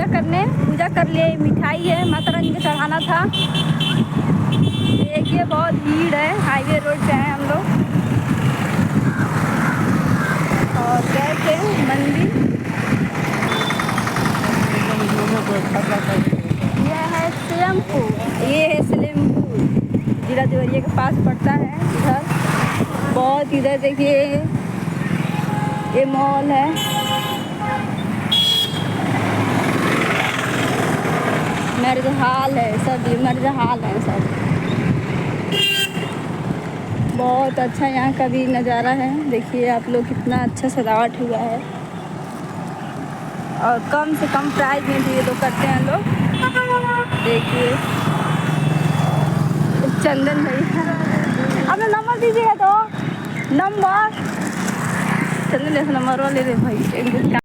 पूजा कर लिए। मिठाई है, माता रानी को चढ़ाना था। देखिए बहुत भीड़ है, हाईवे रोड पे हैं हम लोग और गए थे मंदिर। यह है स्वयंपुर, ये है सलेमपुर, जिला देवरिया के पास पड़ता है। इधर बहुत, इधर देखिए ये मॉल है। मैरिज हॉल है सब, ये मैरिज हॉल है सब। बहुत अच्छा यहाँ का भी नज़ारा है। देखिए आप लोग कितना अच्छा सजावट हुआ है और कम से कम प्राइस में भी ये लोग करते हैं लोग। देखिए चंदन भैया, अपना नंबर दीजिएगा तो। नंबर चंदन, नंबर ले रहे भाई।